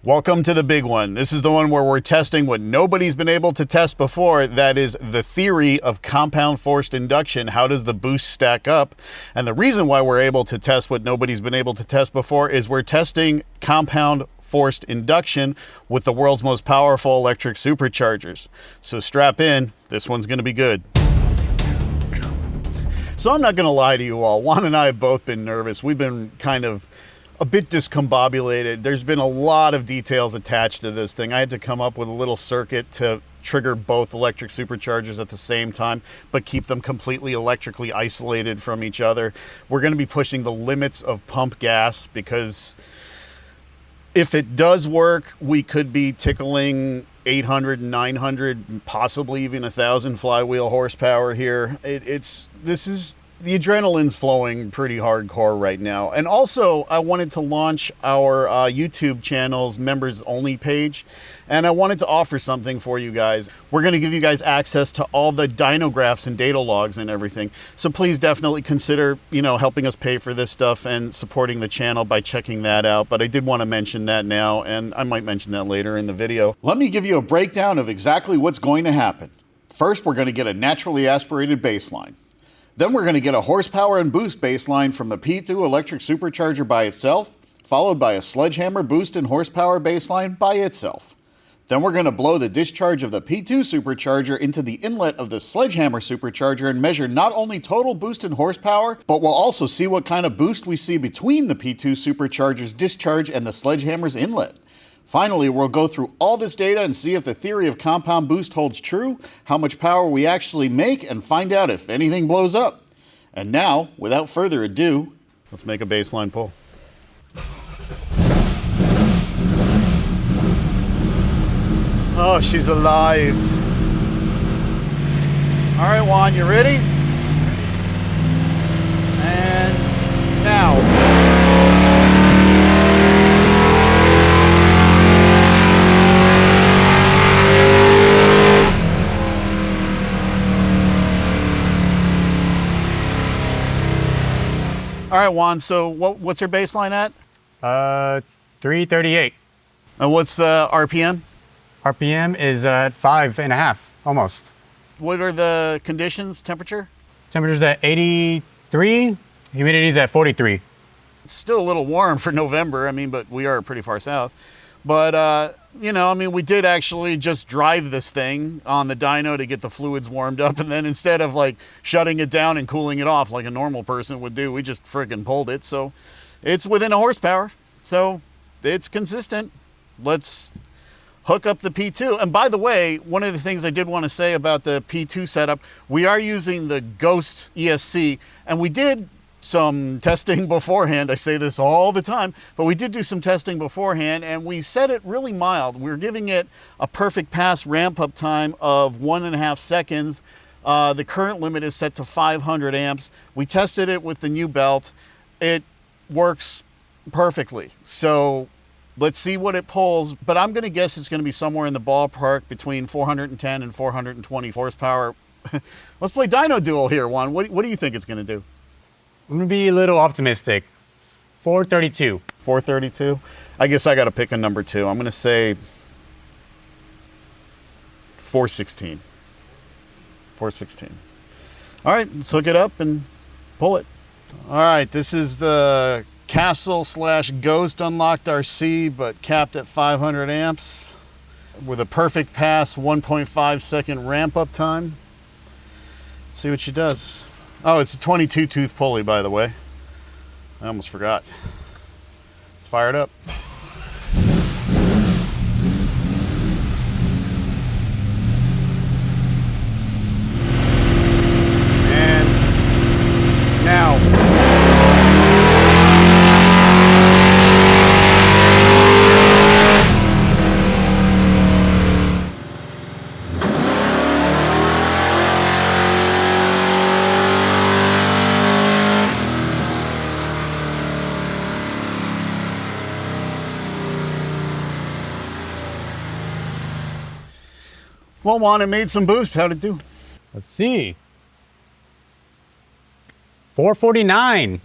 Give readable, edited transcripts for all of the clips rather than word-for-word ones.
Welcome to the big one. This is the one where we're testing what nobody's been able to test before. That is the theory of compound forced induction. How does the boost stack up? And the reason why we're able to test what nobody's been able to test before is we're testing compound forced induction with the world's most powerful electric superchargers. So strap in, this one's gonna be good. So I'm not gonna lie to you all, Juan and I have both been nervous. We've been kind of a bit discombobulated. There's been a lot of details attached to this thing. I had to come up with a little circuit to trigger both electric superchargers at the same time, but keep them completely electrically isolated from each other. We're gonna be pushing the limits of pump gas because if it does work, we could be tickling 800, 900, possibly even 1,000 flywheel horsepower here. The adrenaline's flowing pretty hardcore right now. And also, I wanted to launch our YouTube channel's members only page, and I wanted to offer something for you guys. We're gonna give you guys access to all the dyno graphs and data logs and everything. So please definitely consider, helping us pay for this stuff and supporting the channel by checking that out. But I did want to mention that now, and I might mention that later in the video. Let me give you a breakdown of exactly what's going to happen. First, we're gonna get a naturally aspirated baseline. Then we're going to get a horsepower and boost baseline from the P2 electric supercharger by itself, followed by a sledgehammer boost and horsepower baseline by itself. Then we're going to blow the discharge of the P2 supercharger into the inlet of the sledgehammer supercharger and measure not only total boost and horsepower, but we'll also see what kind of boost we see between the P2 supercharger's discharge and the sledgehammer's inlet. Finally, we'll go through all this data and see if the theory of compound boost holds true, how much power we actually make, and find out if anything blows up. And now, without further ado, let's make a baseline pull. Oh, she's alive. All right, Juan, you ready? And now. All right, Juan, so what's your baseline at? 338. And what's RPM? RPM is at 5.5, almost. What are the conditions, temperature? Temperature's at 83, humidity's at 43. It's still a little warm for November, but we are pretty far south. But, we did actually just drive this thing on the dyno to get the fluids warmed up. And then instead of shutting it down and cooling it off like a normal person would do, we just friggin' pulled it. So it's within a horsepower. So it's consistent. Let's hook up the P2. And by the way, one of the things I did want to say about the P2 setup, we are using the Ghost ESC, and we did some testing beforehand. I say this all the time, but we did do some testing beforehand, and we set it really mild. We're giving it a perfect pass ramp up time of 1.5 seconds. The current limit is set to 500 amps. We tested it with the new belt. It works perfectly. So let's see what it pulls, but I'm gonna guess it's gonna be somewhere in the ballpark between 410 and 420 horsepower. Let's play Dyno Duel here, Juan. What do you think it's gonna do? I'm gonna be a little optimistic. 432. 432? I guess I gotta pick a number two. I'm gonna say 416. 416. All right, let's hook it up and pull it. All right, this is the Castle/Ghost unlocked RC, but capped at 500 amps with a perfect pass, 1.5 second ramp up time. Let's see what she does. Oh, it's a 22 tooth pulley, by the way. I almost forgot. Let's fire it up. And now. Well, Juan, it made some boost. How'd it do? Let's see. 449.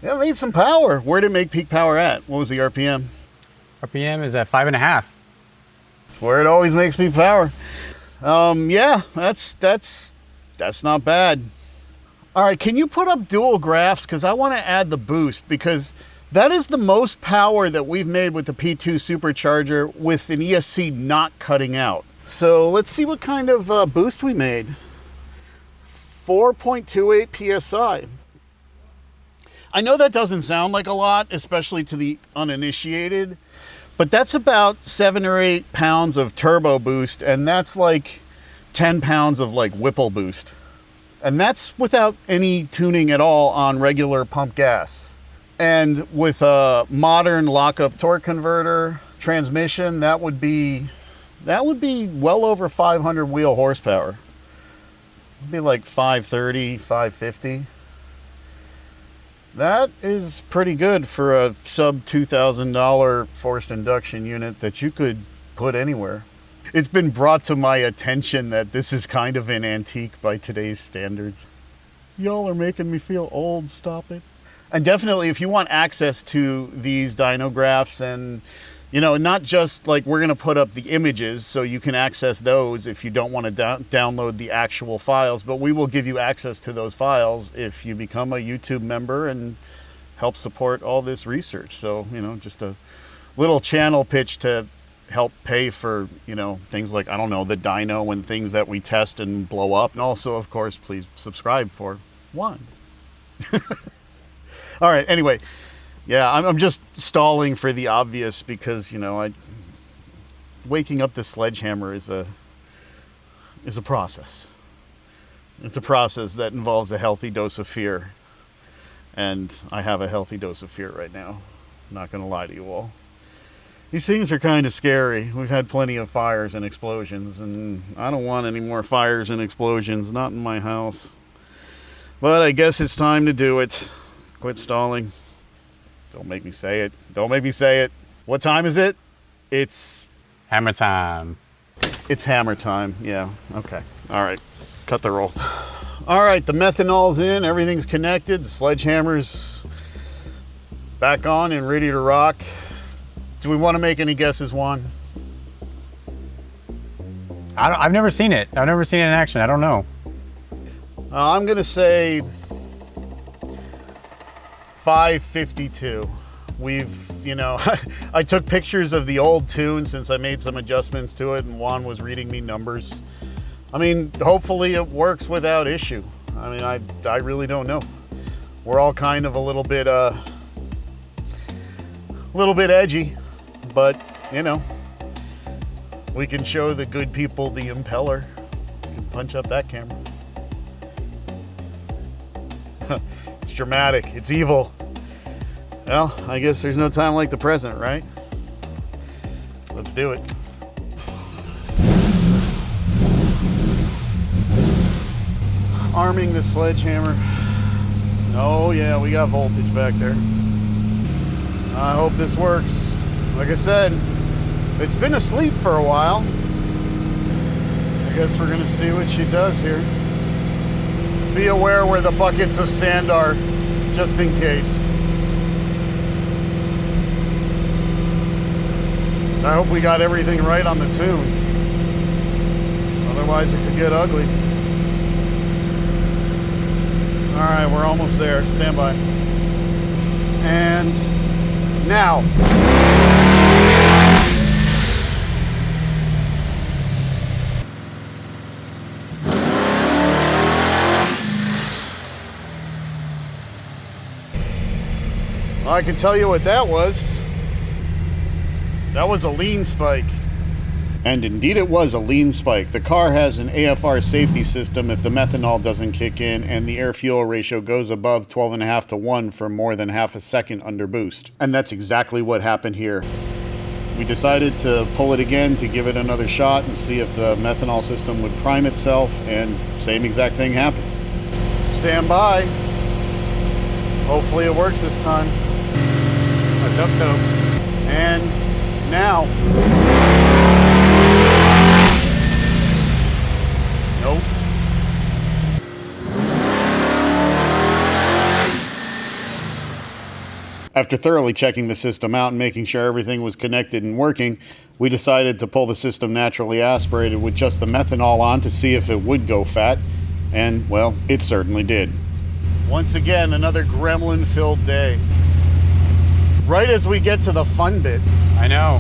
Yeah, it made some power. Where did it make peak power at? What was the RPM? RPM is at 5.5. Where it always makes peak power. Yeah, that's not bad. All right, can you put up dual graphs? Because I want to add the boost, because that is the most power that we've made with the P2 supercharger with an ESC not cutting out. So let's see what kind of boost we made. 4.28 PSI. I know that doesn't sound like a lot, especially to the uninitiated, but that's about 7 or 8 pounds of turbo boost, and that's like 10 pounds of like Whipple boost. And that's without any tuning at all on regular pump gas. And with a modern lockup torque converter transmission, that would be well over 500 wheel horsepower. It'd be like 530, 550. That is pretty good for a sub $2,000 forced induction unit that you could put anywhere. It's been brought to my attention that this is kind of an antique by today's standards. Y'all are making me feel old, stop it. And definitely if you want access to these dyno graphs, and you know, not just like we're gonna put up the images so you can access those if you don't want to download the actual files, but we will give you access to those files if you become a YouTube member and help support all this research. So, you know, just a little channel pitch to help pay for, you know, things like, I don't know, the dyno and things that we test and blow up. And also, of course, please subscribe for one. All right, anyway, yeah, I'm just stalling for the obvious because, you know, waking up the sledgehammer is a process. It's a process that involves a healthy dose of fear. And I have a healthy dose of fear right now. I'm not going to lie to you all. These things are kind of scary. We've had plenty of fires and explosions, and I don't want any more fires and explosions, not in my house. But I guess it's time to do it. Quit stalling. Don't make me say it. Don't make me say it. What time is it? It's hammer time. It's hammer time. Yeah. Okay. All right. Cut the roll. All right. The methanol's in. Everything's connected. The sledgehammer's back on and ready to rock. Do we want to make any guesses, Juan? I've never seen it. I've never seen it in action. I don't know. I'm going to say 552. We've, you know, I took pictures of the old tune since I made some adjustments to it, and Juan was reading me numbers. I mean, hopefully it works without issue. I mean, I really don't know. We're all kind of a little bit edgy, but, you know, we can show the good people the impeller. We can punch up that camera. It's dramatic. It's evil. Well, I guess there's no time like the present, right? Let's do it. Arming the sledgehammer. Oh yeah, we got voltage back there. I hope this works. Like I said, it's been asleep for a while. I guess we're gonna see what she does here. Be aware where the buckets of sand are, just in case. I hope we got everything right on the tune. Otherwise it could get ugly. All right, we're almost there. Stand by. And now. Well, I can tell you what that was. That was a lean spike. And indeed it was a lean spike. The car has an AFR safety system if the methanol doesn't kick in and the air-fuel ratio goes above 12.5 to 1 for more than half a second under boost. And that's exactly what happened here. We decided to pull it again to give it another shot and see if the methanol system would prime itself, and same exact thing happened. Stand by. Hopefully it works this time. I hope so. And now. Nope. After thoroughly checking the system out and making sure everything was connected and working, we decided to pull the system naturally aspirated with just the methanol on to see if it would go fat, and, well, it certainly did. Once again, another gremlin-filled day. Right as we get to the fun bit. I know.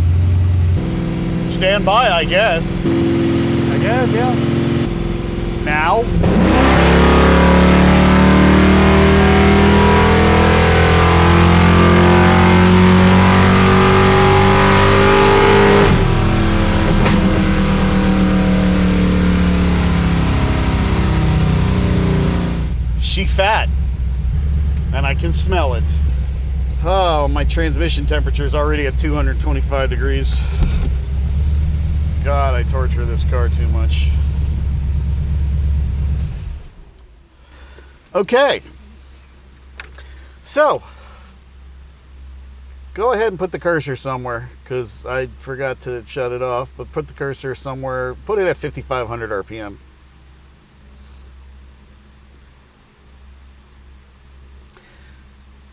Stand by, I guess. I guess, yeah. Now. She fat, and I can smell it. Oh, my transmission temperature is already at 225 degrees. God, I torture this car too much. Okay, so go ahead and put the cursor somewhere, because I forgot to shut it off, but put the cursor somewhere, put it at 5,500 RPM.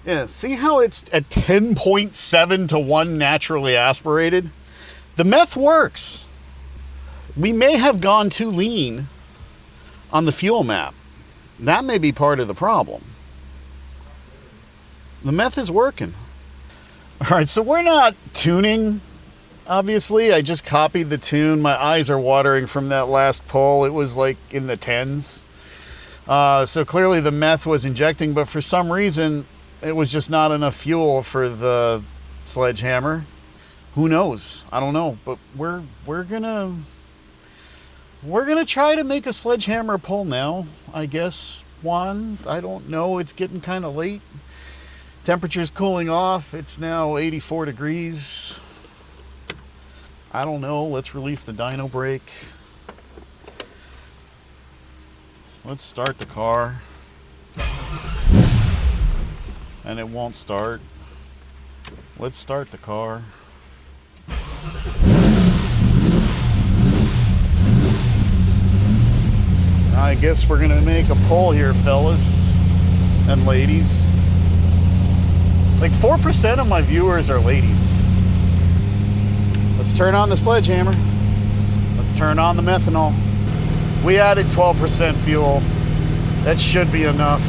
Yeah, see how it's at 10.7 to 1 naturally aspirated? The meth works. We may have gone too lean on the fuel map. That may be part of the problem. The meth is working. All right, so we're not tuning, obviously. I just copied the tune. My eyes are watering from that last pull. It was like in the 10s. So clearly the meth was injecting, but for some reason, it was just not enough fuel for the sledgehammer. Who knows? I don't know. But we're gonna try to make a sledgehammer pull now, I guess. Juan, I don't know. It's getting kind of late. Temperature's cooling off. It's now 84 degrees. I don't know. Let's release the dyno brake. Let's start the car. And it won't start. Let's start the car. I guess we're gonna make a pull here, fellas and ladies. Like 4% of my viewers are ladies. Let's turn on the sledgehammer. Let's turn on the methanol. We added 12% fuel. That should be enough.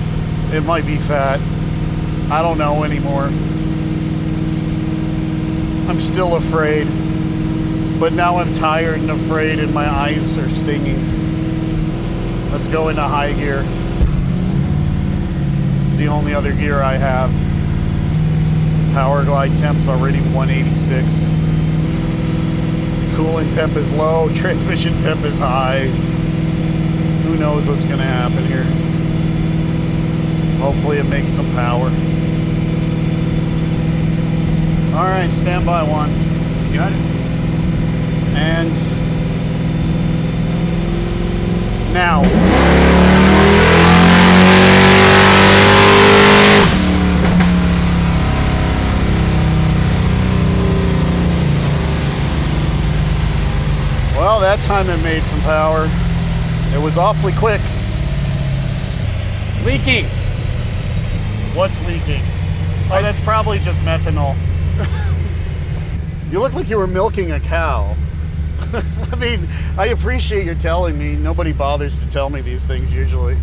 It might be fat. I don't know anymore. I'm still afraid, but now I'm tired and afraid and my eyes are stinging. Let's go into high gear. It's the only other gear I have. Power glide temp's already 186. Coolant temp is low, transmission temp is high. Who knows what's gonna happen here. Hopefully it makes some power. All right, stand by, Juan. You got it? And now. Well, that time it made some power. It was awfully quick. Leaking. What's leaking? Oh, that's probably just methanol. You look like you were milking a cow. I mean, I appreciate your telling me. Nobody bothers to tell me these things usually.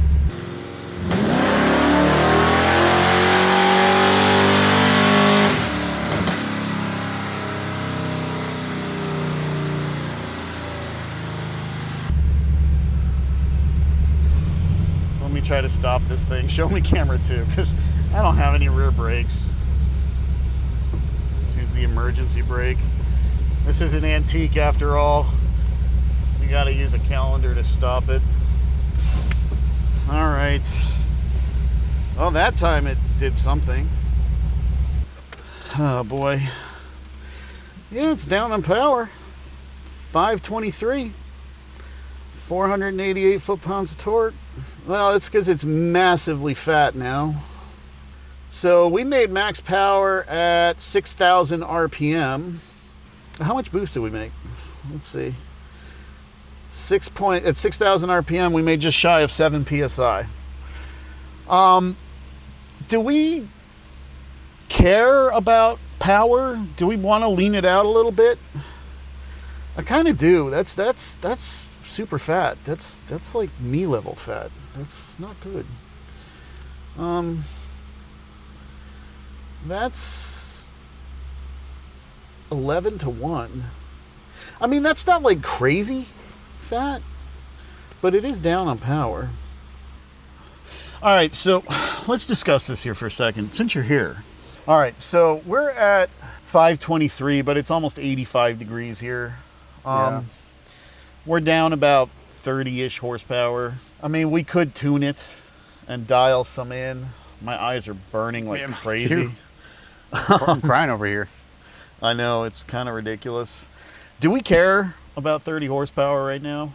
Let me try to stop this thing. Show me camera 2, because I don't have any rear brakes. Let's use the emergency brake. This is an antique after all. We got to use a calendar to stop it. All right. Well, that time it did something. Oh boy. Yeah, it's down on power. 523. 488 foot-pounds of torque. Well, it's because it's massively fat now. So we made max power at 6,000 RPM. How much boost did we make? Let's see. At 6,000 RPM, we made just shy of 7 PSI. care about power? Do we want to lean it out a little bit? I kind of do. That's super fat. That's like me level fat. That's not good. That's 11-1. I mean, that's not like crazy fat, but it is down on power. All right, so let's discuss this here for a second, since you're here. All right, so we're at 523, but it's almost 85 degrees here. We're down about 30-ish horsepower. I mean, we could tune it and dial some in. My eyes are burning like crazy. I'm crying over here. I know, it's kind of ridiculous. Do we care about 30 horsepower right now?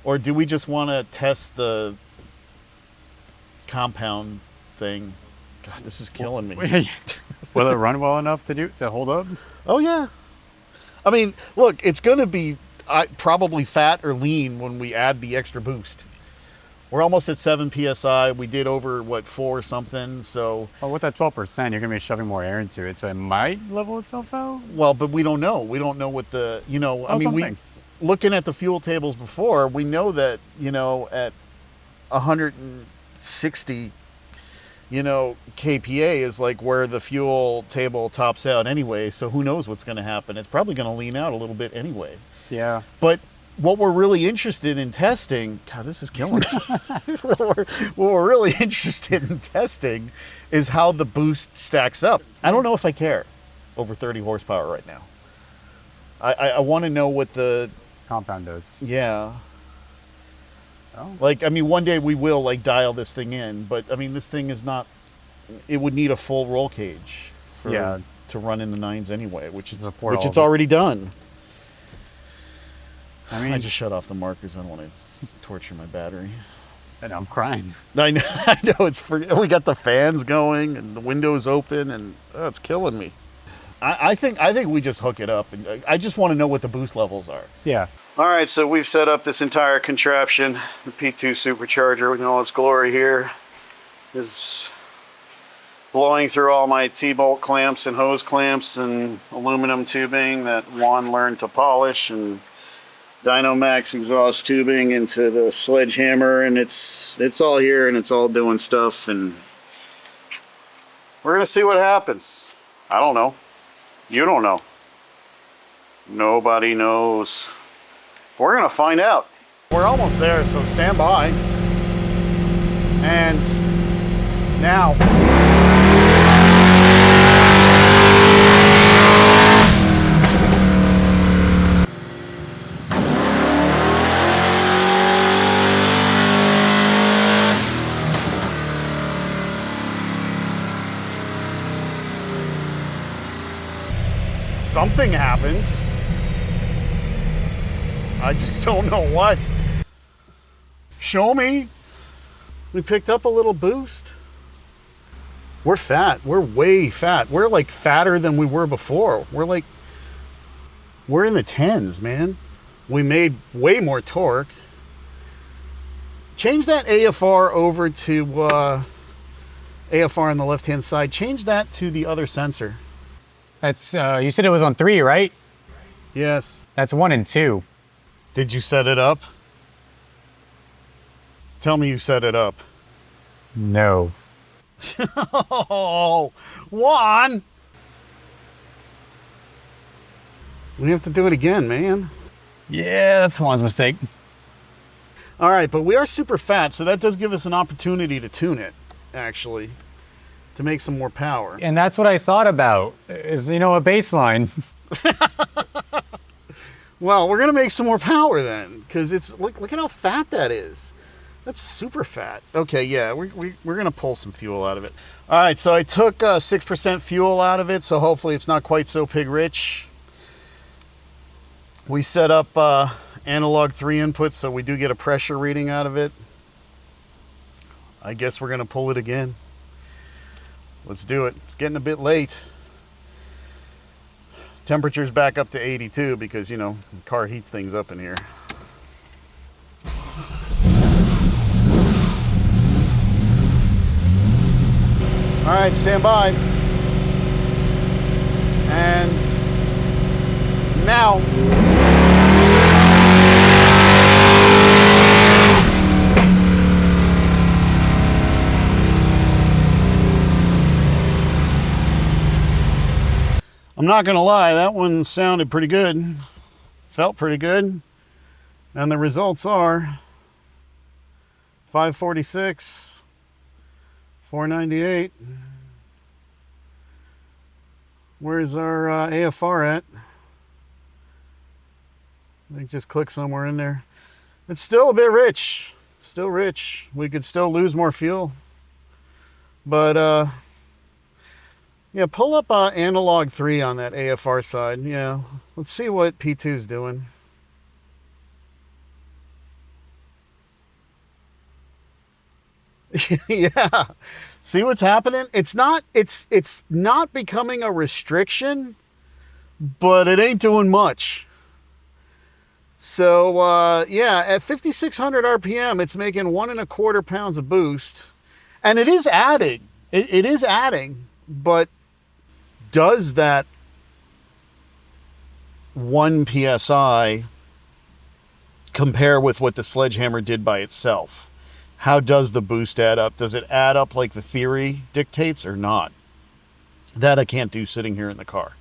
Or do we just want to test the compound thing? God, this is killing me. Will it run well enough to hold up? Oh, yeah. I mean, look, it's going to be probably fat or lean when we add the extra boost. We're almost at 7 PSI. We did over, 4 something, so... Oh, with that 12%, you're going to be shoving more air into it, so it might level itself out? Well, but we don't know. We don't know what the, I mean, looking at the fuel tables before, we know that, at 160, kPa is like where the fuel table tops out anyway, so who knows what's going to happen. It's probably going to lean out a little bit anyway. Yeah. But what we're really interested in testing, God, this is killing me. what we're really interested in testing is how the boost stacks up. I don't know if I care over 30 horsepower right now. I want to know what the compound does. Yeah. Oh. Like, I mean, one day we will dial this thing in, but I mean, this thing is not, it would need a full roll cage to run in the 9s anyway, which it's already done. I mean, I just shut off the markers. I don't want to torture my battery. And I'm crying. I know. We got the fans going and the windows open, and it's killing me. I think we just hook it up, and I just want to know what the boost levels are. Yeah. All right, so we've set up this entire contraption, the P2 supercharger in all its glory here. Is blowing through all my T-bolt clamps and hose clamps and aluminum tubing that Juan learned to polish, and Dyno Max exhaust tubing into the sledgehammer, and it's all here and it's all doing stuff, and we're gonna see what happens. I don't know. You don't know. Nobody knows. We're gonna find out. We're almost there, so stand by. And now. Something happens. I just don't know what. Show me. We picked up a little boost. We're fat. We're way fat. We're like fatter than we were before. We're in the 10s, man. We made way more torque. Change that AFR over to AFR on the left-hand side. Change that to the other sensor. That's you said it was on 3, right? Yes. That's 1 and 2. Did you set it up? Tell me you set it up. No. Oh, Juan! We have to do it again, man. Yeah, that's Juan's mistake. All right, but we are super fat, so that does give us an opportunity to tune it, actually, to make some more power. And that's what I thought about, is, a baseline. Well, we're going to make some more power then, because look at how fat that is. That's super fat. Okay, yeah, we're going to pull some fuel out of it. All right, so I took 6% fuel out of it, so hopefully it's not quite so pig rich. We set up analog 3 inputs, so we do get a pressure reading out of it. I guess we're going to pull it again. Let's do it. It's getting a bit late. Temperature's back up to 82 because, the car heats things up in here. All right, stand by. now. I'm not gonna lie, that one sounded pretty good. Felt pretty good. And the results are 546, 498. Where's our AFR at? I think just click somewhere in there. It's still a bit rich. Still rich. We could still lose more fuel. But yeah, pull up analog 3 on that AFR side. Yeah, let's see what P2's doing. Yeah, see what's happening? It's not becoming a restriction, but it ain't doing much. So yeah, at 5,600 RPM, it's making 1.25 pounds of boost, and it is adding. It is adding, but does that 1 psi compare with what the Sledgehammer did by itself? How does the boost add up? Does it add up like the theory dictates or not? That I can't do sitting here in the car.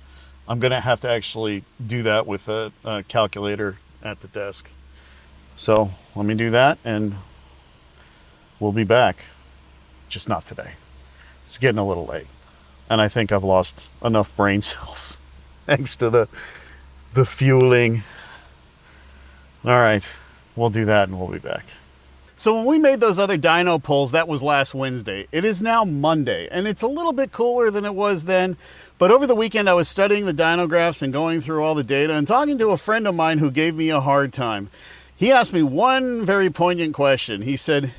I'm going to have to actually do that with a calculator at the desk. So let me do that and we'll be back. Just not today. It's getting a little late. And I think I've lost enough brain cells thanks to the fueling. All right, we'll do that and we'll be back. So when we made those other dyno pulls, that was last Wednesday. It is now Monday, and it's a little bit cooler than it was then. But over the weekend, I was studying the dyno graphs and going through all the data and talking to a friend of mine who gave me a hard time. He asked me one very poignant question. He said,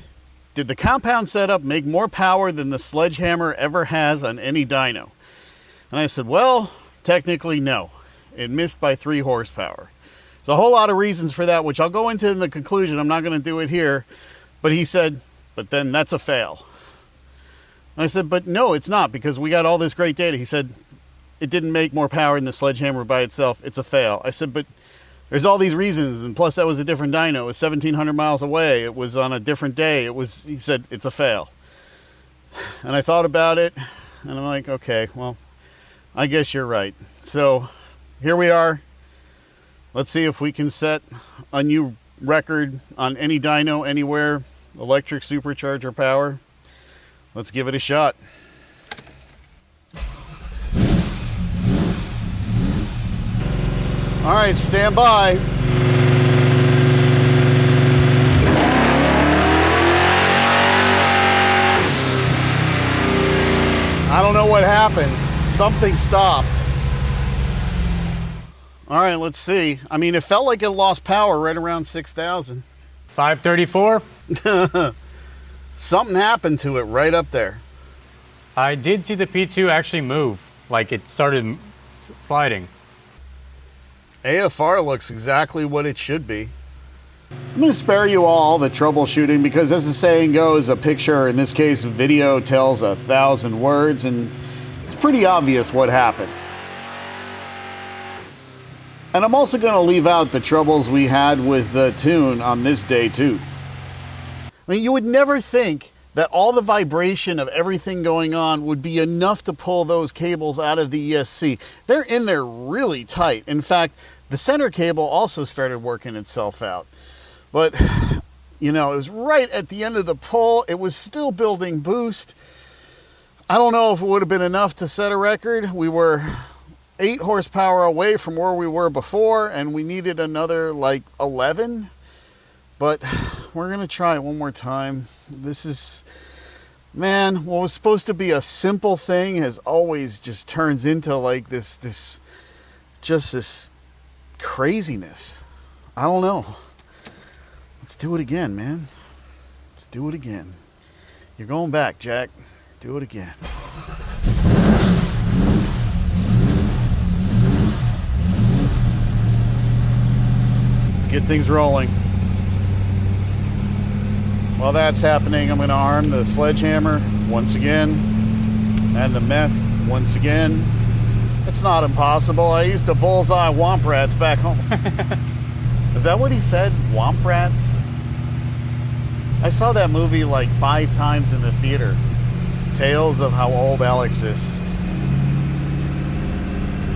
did the compound setup make more power than the Sledgehammer ever has on any dyno? And I said, well, technically no. It missed by 3 horsepower. There's a whole lot of reasons for that, which I'll go into in the conclusion. I'm not going to do it here. But he said, but then that's a fail. And I said, but no, it's not, because we got all this great data. He said, it didn't make more power than the Sledgehammer by itself. It's a fail. I said, but there's all these reasons. And plus, that was a different dyno. It was 1,700 miles away. It was on a different day. He said, it's a fail. And I thought about it, and I'm like, okay, well, I guess you're right. So here we are. Let's see if we can set a new record on any dyno anywhere, electric supercharger power. Let's give it a shot. All right, stand by. I don't know what happened. Something stopped. All right, let's see. I mean, it felt like it lost power right around 6,000. 534. Something happened to it right up there. I did see the P2 actually move, like it started sliding. AFR looks exactly what it should be. I'm going to spare you all the troubleshooting because, as the saying goes, a picture, in this case video, tells 1,000 words, and it's pretty obvious what happened. And I'm also going to leave out the troubles we had with the tune on this day too. I mean, you would never think that all the vibration of everything going on would be enough to pull those cables out of the ESC. They're in there really tight. In fact, the center cable also started working itself out. But, you know, it was right at the end of the pull. It was still building boost. I don't know if it would have been enough to set a record. We were 8 horsepower away from where we were before, and we needed another like 11. But we're going to try it one more time. This is, man, what was supposed to be a simple thing has always just turns into like this craziness. I don't know. Let's do it again, man. Let's do it again. You're going back, Jack. Do it again. Let's get things rolling. While that's happening, I'm going to arm the Sledgehammer once again, and the meth once again, It's not impossible. I used to bullseye womp rats back home. Is that what he said? Womp rats? I saw that movie like 5 times in the theater. Tales of How Old Alex Is.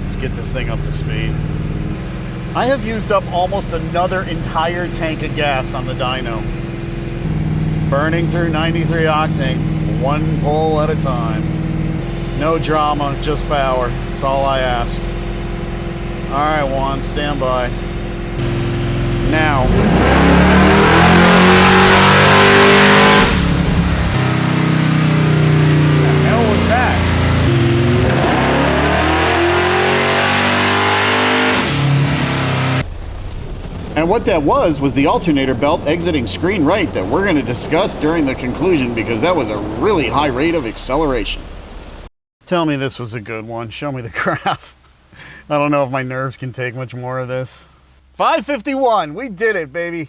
Let's get this thing up to speed. I have used up almost another entire tank of gas on the dyno. Burning through 93 octane, one pull at a time. No drama, just power. That's all I ask. All right, Juan, stand by. Now. What the hell was that? And what that was the alternator belt exiting screen right that we're going to discuss during the conclusion, because that was a really high rate of acceleration. Tell me this was a good one. Show me the graph. I don't know if my nerves can take much more of this. 551. We did it, baby.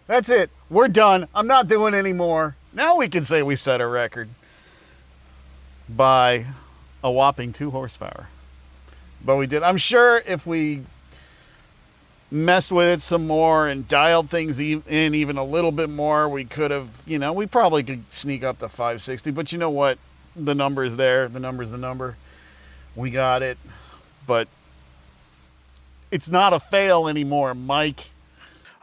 That's it. We're done. I'm not doing any more. Now we can say we set a record by a whopping 2 horsepower. But we did. I'm sure if we messed with it some more and dialed things in even a little bit more, we could have, we probably could sneak up to 560. But you know what? The number is there. The number's the number. We got it. But it's not a fail anymore, Mike.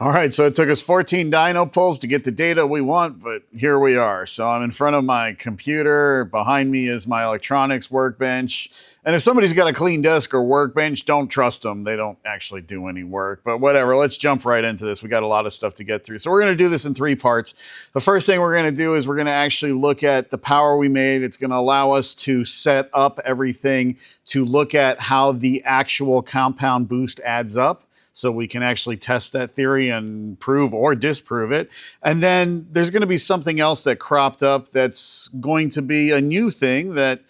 All right, so it took us 14 dyno pulls to get the data we want, but here we are. So I'm in front of my computer. Behind me is my electronics workbench. And if somebody's got a clean desk or workbench, don't trust them. They don't actually do any work. But whatever, let's jump right into this. We got a lot of stuff to get through. So we're going to do this in 3 parts. The first thing we're going to do is we're going to actually look at the power we made. It's going to allow us to set up everything to look at how the actual compound boost adds up, so we can actually test that theory and prove or disprove it. And then there's going to be something else that cropped up that's going to be a new thing that,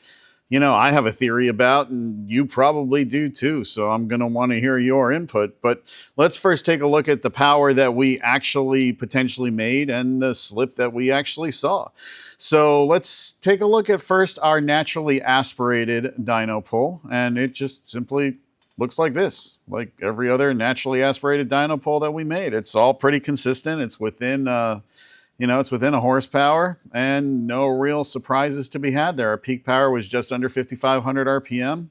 I have a theory about, and you probably do too. So I'm going to want to hear your input. But let's first take a look at the power that we actually potentially made and the slip that we actually saw. So let's take a look at first our naturally aspirated dyno pull. And it just simply looks like this, like every other naturally aspirated dyno pull that we made. It's all pretty consistent. It's within, it's within a horsepower, and no real surprises to be had there. Our peak power was just under 5,500 RPM,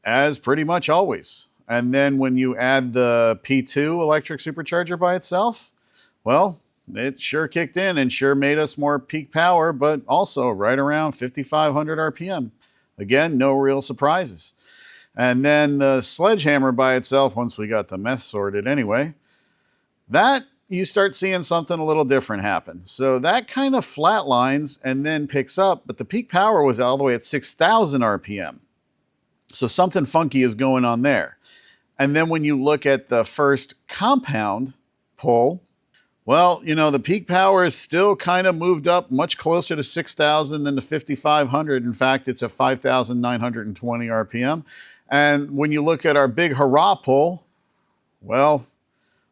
as pretty much always. And then when you add the P2 electric supercharger by itself, well, it sure kicked in and sure made us more peak power, but also right around 5,500 RPM. Again, no real surprises. And then the sledgehammer by itself, once we got the meth sorted anyway, that you start seeing something a little different happen. So that kind of flatlines and then picks up, but the peak power was all the way at 6,000 RPM. So something funky is going on there. And then when you look at the first compound pull, well, the peak power is still kind of moved up much closer to 6,000 than to 5,500. In fact, it's at 5,920 RPM. And when you look at our big hurrah pull, well,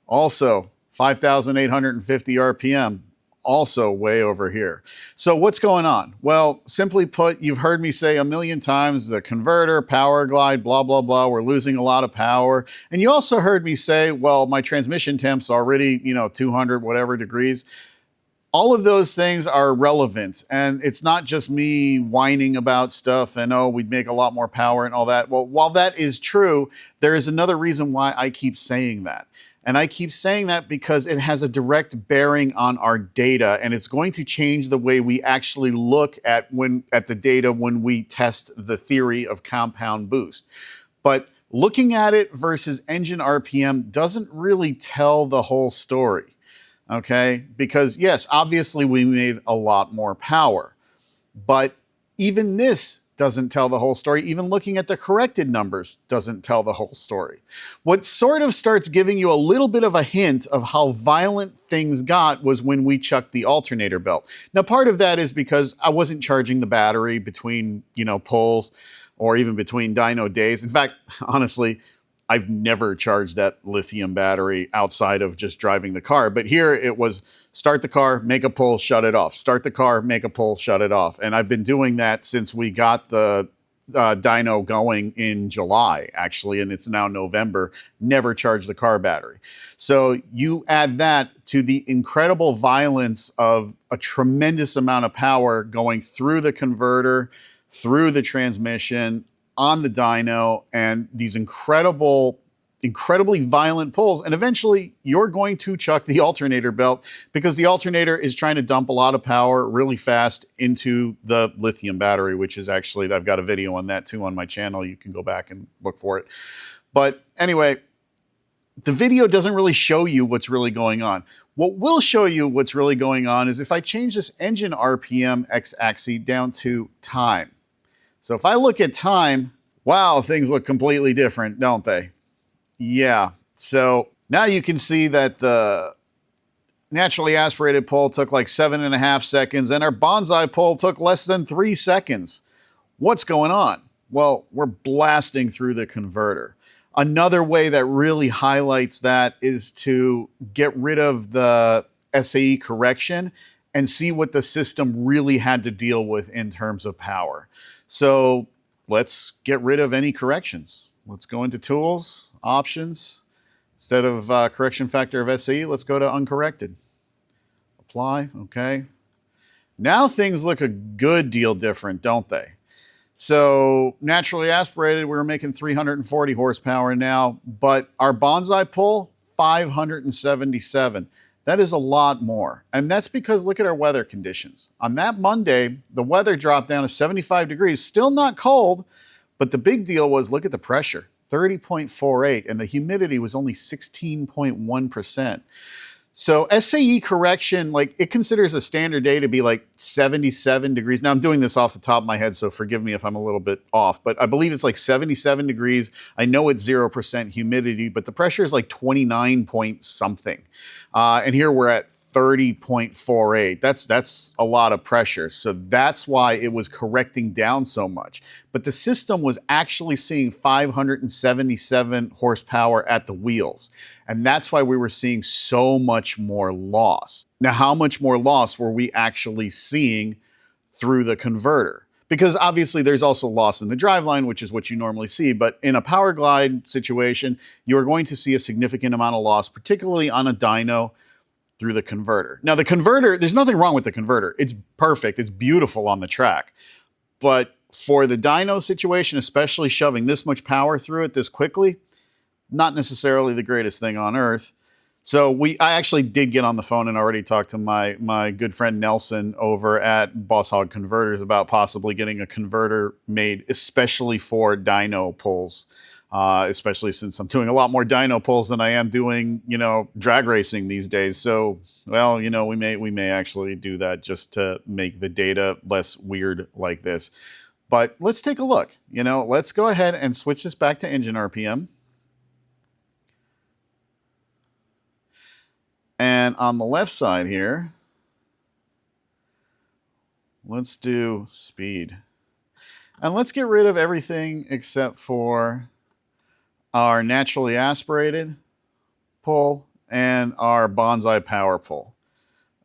also 5,850 RPM, also way over here. So what's going on? Well, simply put, you've heard me say a million times, the converter, power glide, blah, blah, blah, we're losing a lot of power. And you also heard me say, well, my transmission temp's already, 200 whatever degrees. All of those things are relevant, and it's not just me whining about stuff and, we'd make a lot more power and all that. Well, while that is true, there is another reason why I keep saying that. And I keep saying that because it has a direct bearing on our data, and it's going to change the way we actually look at the data when we test the theory of compound boost. But looking at it versus engine RPM doesn't really tell the whole story. Okay, because yes, obviously we made a lot more power, but even this doesn't tell the whole story. Even looking at the corrected numbers doesn't tell the whole story. What sort of starts giving you a little bit of a hint of how violent things got was when we chucked the alternator belt. Now, part of that is because I wasn't charging the battery between, pulls or even between dyno days. In fact, honestly, I've never charged that lithium battery outside of just driving the car. But here it was start the car, make a pull, shut it off. Start the car, make a pull, shut it off. And I've been doing that since we got the dyno going in July, actually, and it's now November, never charged the car battery. So you add that to the incredible violence of a tremendous amount of power going through the converter, through the transmission, on the dyno, and these incredibly violent pulls, and eventually you're going to chuck the alternator belt because the alternator is trying to dump a lot of power really fast into the lithium battery, which is actually, I've got a video on that too on my channel. You can go back and look for it. But anyway, the video doesn't really show you what's really going on. What will show you what's really going on is if I change this engine RPM x-axis down to time. So if I look at time, wow, things look completely different, don't they? Yeah, so now you can see that the naturally aspirated pull took like 7.5 seconds and our bonsai pull took less than 3 seconds. What's going on? Well, we're blasting through the converter. Another way that really highlights that is to get rid of the SAE correction and see what the system really had to deal with in terms of power. So let's get rid of any corrections. Let's go into tools, options. Instead of correction factor of SAE, let's go to uncorrected. Apply, okay. Now things look a good deal different, don't they? So naturally aspirated, we were making 340 horsepower now, but our bonsai pull, 577. That is a lot more. And that's because look at our weather conditions. On that Monday, the weather dropped down to 75 degrees, still not cold, but the big deal was, look at the pressure, 30.48, and the humidity was only 16.1%. So SAE correction, like it considers a standard day to be like 77 degrees. Now I'm doing this off the top of my head, so forgive me if I'm a little bit off, but I believe it's like 77 degrees. I know it's 0% humidity, but the pressure is like 29 point something. And here we're at 30.48. That's a lot of pressure. So that's why it was correcting down so much. But the system was actually seeing 577 horsepower at the wheels. And that's why we were seeing so much more loss. Now, how much more loss were we actually seeing through the converter? Because obviously there's also loss in the driveline, which is what you normally see. But in a power glide situation, you're going to see a significant amount of loss, particularly on a dyno, through the converter. Now the converter, there's nothing wrong with the converter. It's perfect, it's beautiful on the track. But for the dyno situation, especially shoving this much power through it this quickly, not necessarily the greatest thing on earth. So I actually did get on the phone and already talked to my good friend Nelson over at Boss Hog Converters about possibly getting a converter made especially for dyno pulls. Especially since I'm doing a lot more dyno pulls than I am doing, drag racing these days. So, well, we may actually do that just to make the data less weird like this. But let's take a look. Let's go ahead and switch this back to engine RPM. And on the left side here, let's do speed. And let's get rid of everything except for our naturally aspirated pull and our bonsai power pull.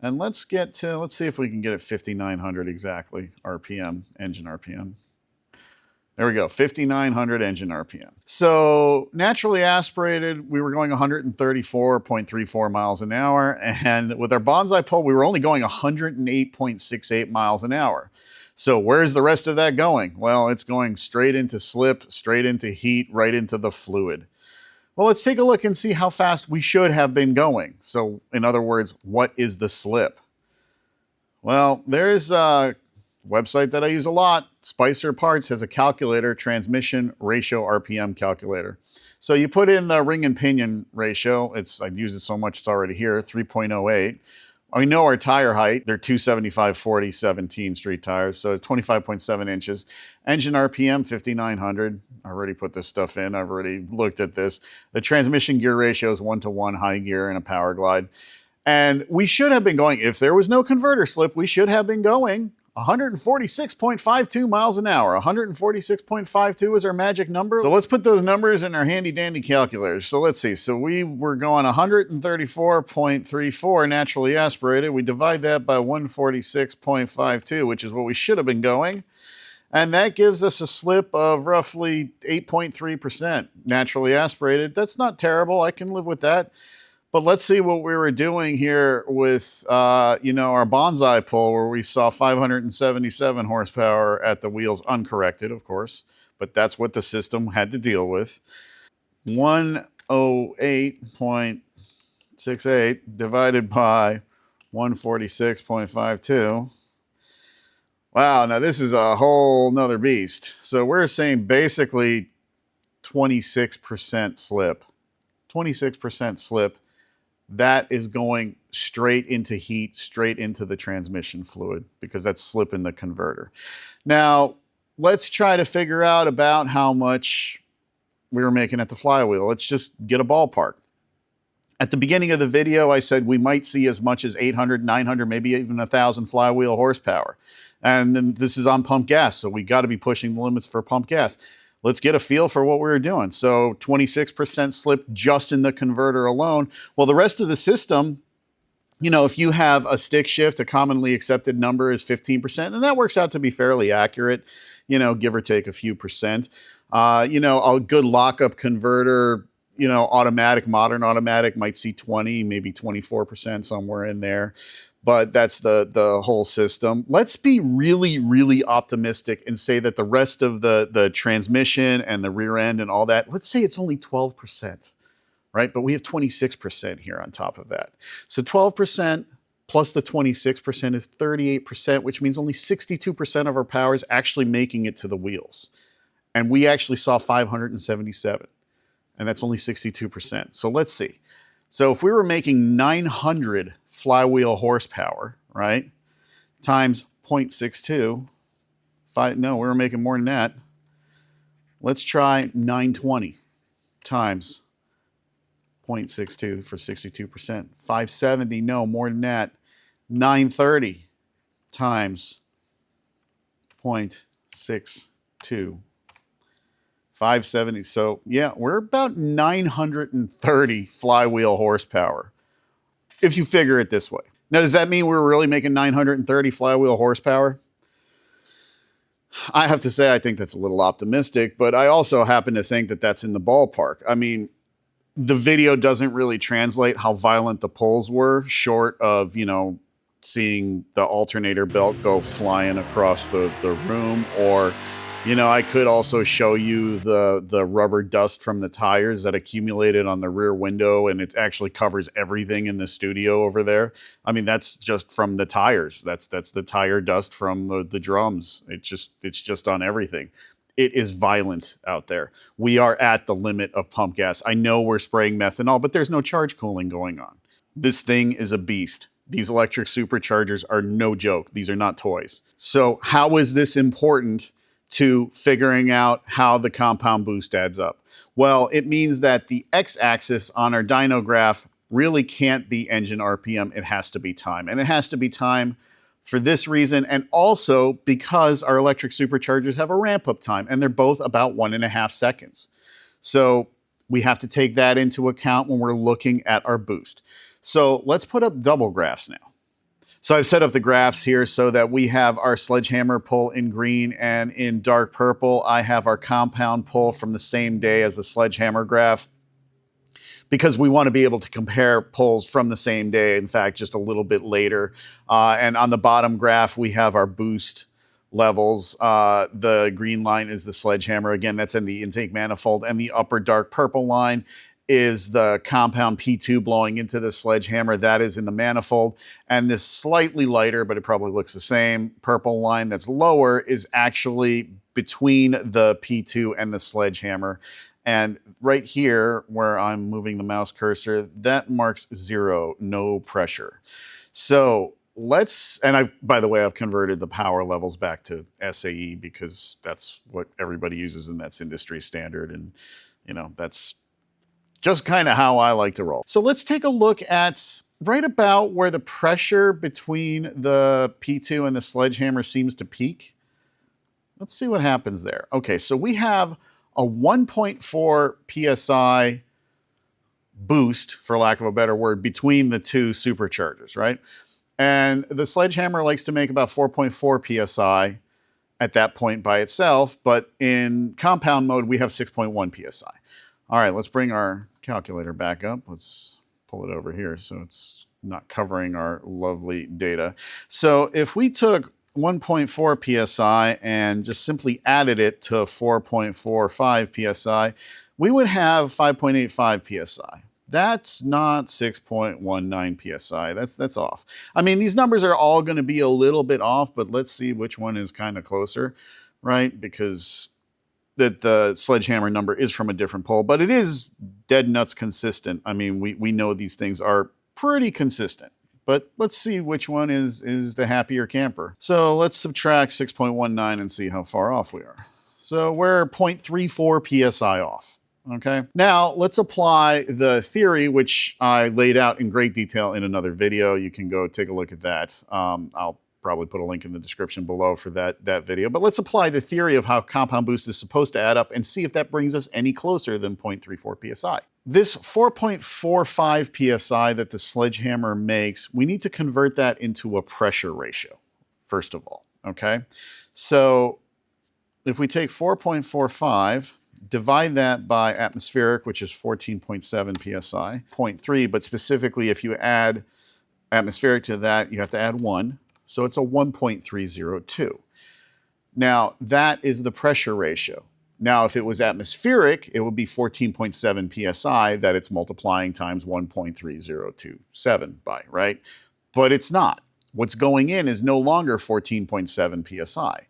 And let's see if we can get it 5,900 exactly RPM, engine RPM. There we go, 5,900 engine RPM. So naturally aspirated, we were going 134.34 miles an hour. And with our bonsai pull, we were only going 108.68 miles an hour. So where's the rest of that going? Well, it's going straight into slip, straight into heat, right into the fluid. Well, let's take a look and see how fast we should have been going. So in other words, what is the slip? Well, there's a website that I use a lot. Spicer Parts has a calculator, transmission ratio RPM calculator. So you put in the ring and pinion ratio. I've used it so much it's already here, 3.08. We know our tire height, they're 275/40/17 street tires, so 25.7 inches. Engine RPM, 5,900. I already put this stuff in, I've already looked at this. The transmission gear ratio is 1:1 high gear in a power glide. And we should have been going, if there was no converter slip, we should have been going 146.52 miles an hour. 146.52 is our magic number. So let's put those numbers in our handy dandy calculators. So let's see. So we were going 134.34 naturally aspirated. We divide that by 146.52, which is what we should have been going. And that gives us a slip of roughly 8.3% naturally aspirated. That's not terrible. I can live with that. But let's see what we were doing here with, our bonsai pull, where we saw 577 horsepower at the wheels, uncorrected, of course. But that's what the system had to deal with. 108.68 divided by 146.52. Wow, now this is a whole nother beast. So we're saying basically 26% slip. 26% slip. That is going straight into heat, straight into the transmission fluid, because that's slip in the converter. Now, let's try to figure out about how much we were making at the flywheel. Let's just get a ballpark. At the beginning of the video, I said we might see as much as 800, 900, maybe even 1,000 flywheel horsepower. And then this is on pump gas, so we got to be pushing the limits for pump gas. Let's get a feel for what we were doing. So 26% slip just in the converter alone. Well, the rest of the system, if you have a stick shift, a commonly accepted number is 15%, and that works out to be fairly accurate, give or take a few percent. A good lockup converter, automatic, modern automatic might see 20, maybe 24%, somewhere in there. But that's the whole system. Let's be really, really optimistic and say that the rest of the transmission and the rear end and all that, let's say it's only 12%, right? But we have 26% here on top of that. So 12% plus the 26% is 38%, which means only 62% of our power is actually making it to the wheels. And we actually saw 577, and that's only 62%. So let's see. So if we were making 900 flywheel horsepower, right, times 0.62, no, we were making more than that. Let's try 920 times 0.62 for 62%. 570, no, more than that. 930 times 0.62. 570. So yeah, we're about 930 flywheel horsepower, if you figure it this way. Now, does that mean we're really making 930 flywheel horsepower? I have to say, I think that's a little optimistic, but I also happen to think that that's in the ballpark. I mean, the video doesn't really translate how violent the pulls were, short of, seeing the alternator belt go flying across the room, or I could also show you the rubber dust from the tires that accumulated on the rear window, and it actually covers everything in the studio over there. I mean, that's just from the tires. That's the tire dust from the drums. It's just on everything. It is violent out there. We are at the limit of pump gas. I know we're spraying methanol, but there's no charge cooling going on. This thing is a beast. These electric superchargers are no joke. These are not toys. So how is this important to figuring out how the compound boost adds up? Well, it means that the x-axis on our dyno graph really can't be engine RPM. It has to be time. And it has to be time for this reason, and also because our electric superchargers have a ramp-up time, and they're both about 1.5 seconds. So we have to take that into account when we're looking at our boost. So let's put up double graphs now. So I've set up the graphs here so that we have our sledgehammer pull in green, and in dark purple, I have our compound pull from the same day as the sledgehammer graph, because we want to be able to compare pulls from the same day, in fact, just a little bit later. And on the bottom graph, we have our boost levels. The green line is the sledgehammer. Again, that's in the intake manifold. And the upper dark purple line is the compound P2 blowing into the sledgehammer. That is in the manifold. And this slightly lighter, but it probably looks the same, purple line that's lower is actually between the P2 and the sledgehammer. And right here, where I'm moving the mouse cursor, that marks 0, no pressure. So let's, and by the way, I've converted the power levels back to SAE because that's what everybody uses, and that's industry standard. And, that's just kind of how I like to roll. So let's take a look at right about where the pressure between the P2 and the sledgehammer seems to peak. Let's see what happens there. Okay, so we have a 1.4 PSI boost, for lack of a better word, between the two superchargers, right? And the sledgehammer likes to make about 4.4 PSI, at that point by itself, but in compound mode, we have 6.1 PSI. All right, let's bring our calculator back up. Let's pull it over here so it's not covering our lovely data. So if we took 1.4 PSI and just simply added it to 4.45 PSI, we would have 5.85 PSI. That's not 6.19 PSI. That's off. I mean, these numbers are all going to be a little bit off, but let's see which one is kind of closer, right? Because the sledgehammer number is from a different poll, but it is dead nuts consistent. I mean, we know these things are pretty consistent, but let's see which one is the happier camper. So let's subtract 6.19 and see how far off we are. So we're 0.34 PSI off. Okay, now let's apply the theory, which I laid out in great detail in another video. You can go take a look at that. I'll probably put a link in the description below for that video. But let's apply the theory of how compound boost is supposed to add up and see if that brings us any closer than 0.34 PSI. This 4.45 PSI that the sledgehammer makes, we need to convert that into a pressure ratio, first of all, okay? So if we take 4.45, divide that by atmospheric, which is 14.7 PSI, 0.3, but specifically if you add atmospheric to that, you have to add 1. So it's a 1.302. Now, that is the pressure ratio. Now, if it was atmospheric, it would be 14.7 PSI that it's multiplying times 1.3027 by, right? But it's not. What's going in is no longer 14.7 PSI.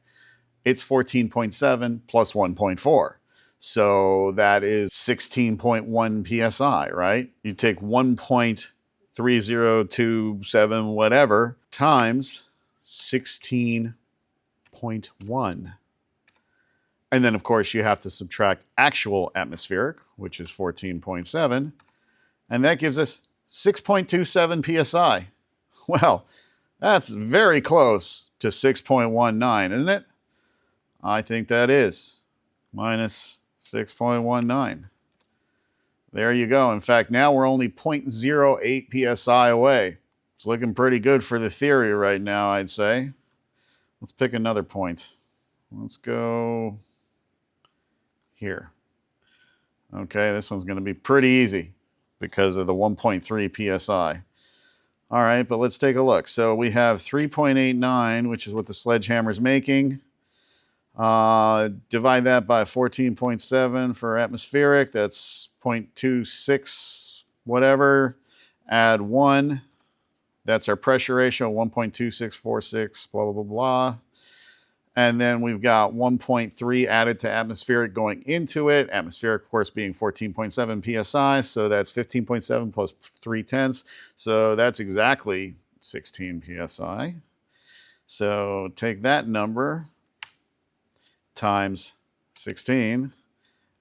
It's 14.7 plus 1.4. So that is 16.1 PSI, right? You take 1.3027 whatever times 16.1. And then, of course, you have to subtract actual atmospheric, which is 14.7. And that gives us 6.27 PSI. Well, that's very close to 6.19, isn't it? I think that is. Minus 6.19. There you go. In fact, now we're only 0.08 PSI away. It's looking pretty good for the theory right now, I'd say. Let's pick another point. Let's go here. Okay, this one's going to be pretty easy because of the 1.3 PSI. All right, but let's take a look. So we have 3.89, which is what the sledgehammer's making. Divide that by 14.7 for atmospheric. That's 0.26 whatever. Add 1. That's our pressure ratio, 1.2646, blah, blah, blah, blah. And then we've got 1.3 added to atmospheric going into it. Atmospheric, of course, being 14.7 PSI. So that's 15.7 plus 0.3. So that's exactly 16 PSI. So take that number times 16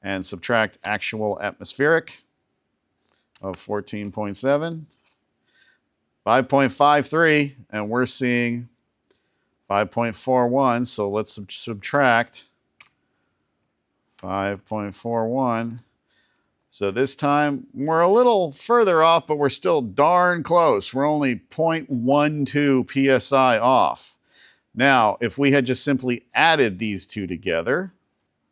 and subtract actual atmospheric of 14.7, 5.53, and we're seeing 5.41. So let's subtract 5.41. So this time we're a little further off, but we're still darn close. We're only 0.12 PSI off. Now, if we had just simply added these two together,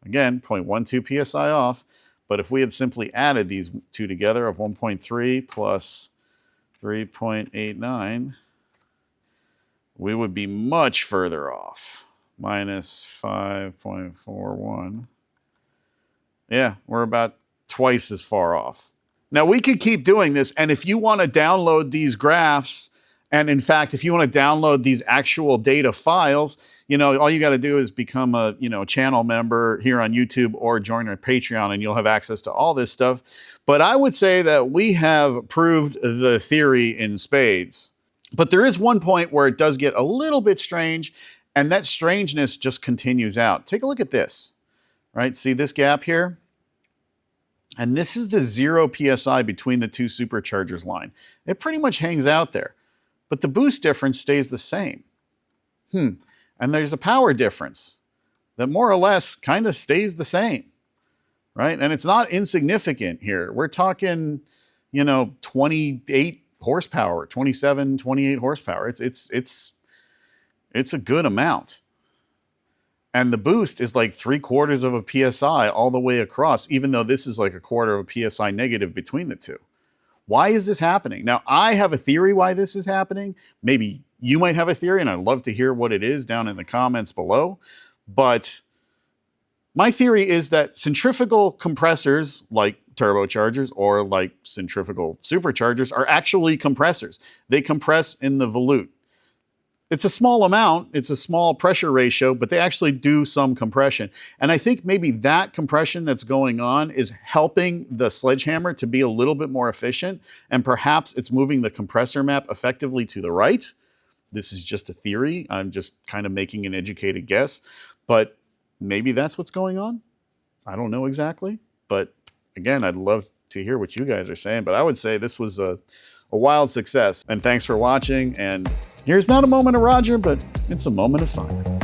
again, 0.12 PSI off, but if we had simply added these two together of 1.3 plus 3.89, we would be much further off, minus 5.41. Yeah, we're about twice as far off. Now, we could keep doing this, and if you want to download these graphs, and in fact, if you want to download these actual data files, all you got to do is become a, channel member here on YouTube or join our Patreon and you'll have access to all this stuff. But I would say that we have proved the theory in spades. But there is one point where it does get a little bit strange, and that strangeness just continues out. Take a look at this, right? See this gap here? And this is the 0 PSI between the two superchargers line. It pretty much hangs out there. But the boost difference stays the same. And there's a power difference that more or less kind of stays the same, right? And it's not insignificant here. We're talking, 28 horsepower, 27, 28 horsepower. It's a good amount. And the boost is like 3/4 of a PSI all the way across, even though this is like 1/4 of a PSI negative between the two. Why is this happening? Now, I have a theory why this is happening. Maybe you might have a theory, and I'd love to hear what it is down in the comments below. But my theory is that centrifugal compressors like turbochargers or like centrifugal superchargers are actually compressors. They compress in the volute. It's a small amount, it's a small pressure ratio, but they actually do some compression. And I think maybe that compression that's going on is helping the sledgehammer to be a little bit more efficient, and perhaps it's moving the compressor map effectively to the right. This is just a theory. I'm just kind of making an educated guess, but maybe that's what's going on. I don't know exactly, but again, I'd love to hear what you guys are saying, but I would say this was a wild success. And thanks for watching. And here's not a moment of Roger, but it's a moment of Simon.